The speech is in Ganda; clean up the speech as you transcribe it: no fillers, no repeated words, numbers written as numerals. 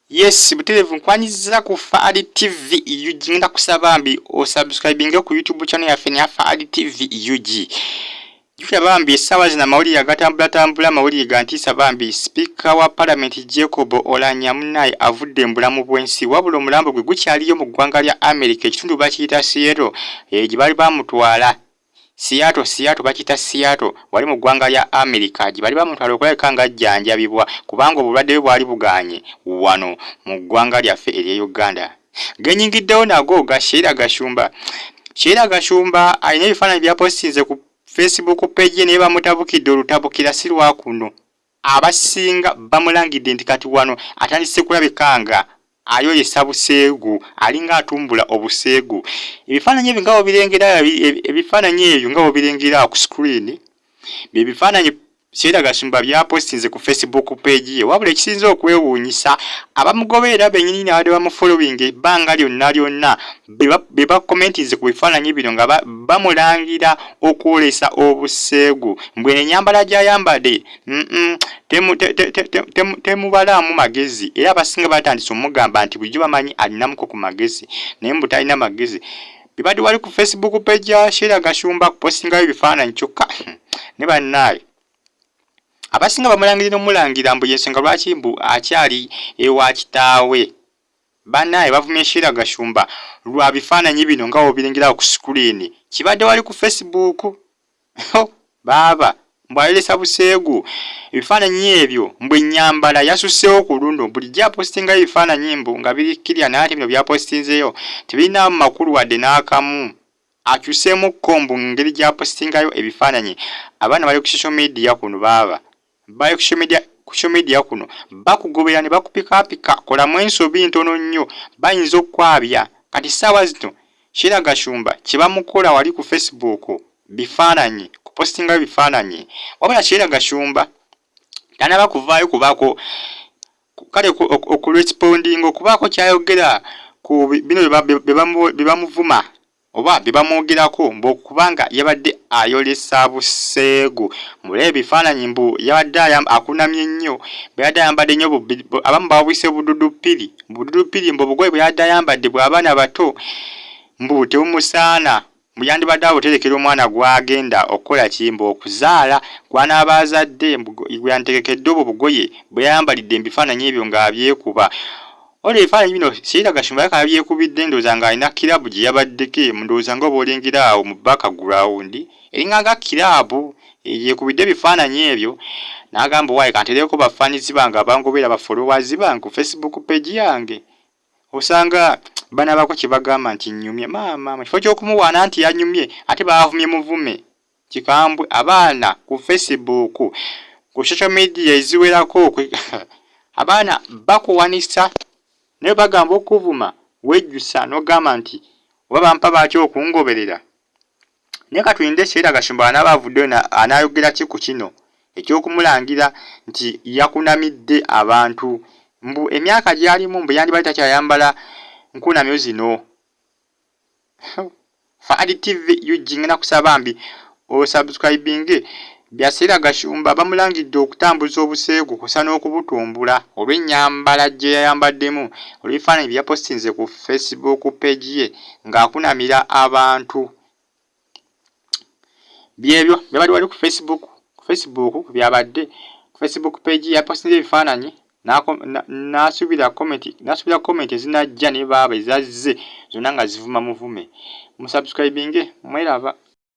Yes, buterevu nkwanyiza ku Fahad TV UG ngenda kusaba mbi osubscribinge ku YouTube channel yaffe ya Fahad TV UG. Jukira bambi sawa zina mawuli agatambula mawuli gantisa bambi Speaker wa Parliament Jacob Oulanyah munnaye avudde mbulamu bwensi wabula omulambo gwe gukyaliyo mu ggwanga lya America ekitundu bakiyita Seattle gibali bamutwala Seattle bakita Seattle wali mu ggwanga lya America gibali bamutwala okulabika nga ajjanjabibwa kubanga obulwadde bwe bwali buganye wano mu ggwanga lyaffe erya Uganda. Genyingiddewo nago ga Sheila Gashumba alina ebifaananyi byapostinze ku Facebook page ne bamutabukidde olutabukira si lwakuno abasinga bamulangidde nti kati wano atandise kulabikanga ayoyesa buseegu alinga atumbula obuseegu. Ebifaananyi ebyo nga bobirengera ku screen bye bifaananyi Sheila Gashumba byapostinze ku Facebook page ye wabula ekisinze okwewuunyisa abamugoberera bennyini n'abadde bamufollowing ebbanga lyonna be bakomentinze ku bifaananyi bino nga bamulangira okwolesa obuseegu mbwe ennyambala gy'ayambadde temubalaamu magezi era abasinga batandise omugamba nti bulijjo bamanyi alinamuko ku magezi naye mbu talina magezi. Bibadde wali ku Facebook page ya Sheila Gashumba kupostingayo ebifaananyi kyokka ne bannaaye abasinga bamulangira n'omulangira mbu yensonga lwaki mbu akyali ewa kitaawe. Bannaaye bavumye Sheila Gashumba lwa bifaananyi bino nga bobirengera ku screen kibadde wali ku Facebook baaba mbu ayolesa buseegu. Ebifaananyi ebyo mbwe ennyambala yasuseewo ku luno bulijjo apostingayo ebifaananyi mbu nga birikkirya naye ate bino byapostinzeyo tebirina makulu wadde n'akamu akyuseemu kombu ngeri gy'apostingayo ebifaananyi. Abaana bali ku social media kuno baaba bali ku social media kuno bakugobera ne bakupikaapika kolamu ensobi ntono nnyo bayinza okukwabya kati ssaawa zino Sheila Gashumba kyebamukola wali ku Facebook bifaananyi kupostingayo bifaananyi wabula Sheila Gashumba tanaba kuvaayo kubaako kale okurespondinga okubaako kyayogera ku bino bye bamuvuma oba bibamwogerako mbu kubanga yabadde ayolesa buseegu mulebe ebifaananyi mbu yabadde akunamye nnyo bwe yabadde ayambadde nnyo abamu babwise bududuppiri mbu obugoye bwe yabadde ayambadde bw'abaana bato mbu tebumusaana mbu yandibadde abuterekera omwana gw'agenda okukola kimbu okuzaala gw'anaaba azadde gwe yantegekedde obwo bugoye bwe yayambalidde ebifaananyi ebyo ng'abyekuba. Ole ebifaananyi bino Sheila Gashumba yakaba byekubidde ndowooza ng'alina kiraabu gye yabaddeko ndowooza nga obwolengera awo mu background eringa nga kiraabu yekubidde ebifaananyi ebyo n'agamba waaye kanteereko bafaanizi bange abangobera bafollowers bange ku Facebook page yange. Osanga banaabako kye bagamba nti nnyumye maama mu kifo ky'okumuwaana nti yanyumye ate baavumye muvume kikambwe abaana ku Facebook ku social media eziwerako abaana bakuwanisa naye bagamba okuvuma wejjusa n'ogamba nti oba bampa baaki okungoberera. Naye katulinde Sheila Gashumba anaaba avuddeyo anaayogera ki ku kino eky'okumulangira nti yakunamidde abantu mbu emyaka gy'alimu mbu yandibadde takyayambala nkunamyo zino. Fahad TV UG ngenda kusaba mbi osubscribinge bya Sheila Gashumba bamulangidde okutambuza obuseegu kusa n'okubutumbula olw'ennyambala gye yayambaddemu olw'ebifaananyi bye yapostinze ku Facebook page ye ng'akunamira abantu. Byebyo byabadde wali ku Facebook byabadde ku Facebook page ye yapostinze ebifaananyi n'asuubira comment ezinajja ne baaba ezazze zonna nga zivuma muvume. Musubscribinge mweraba.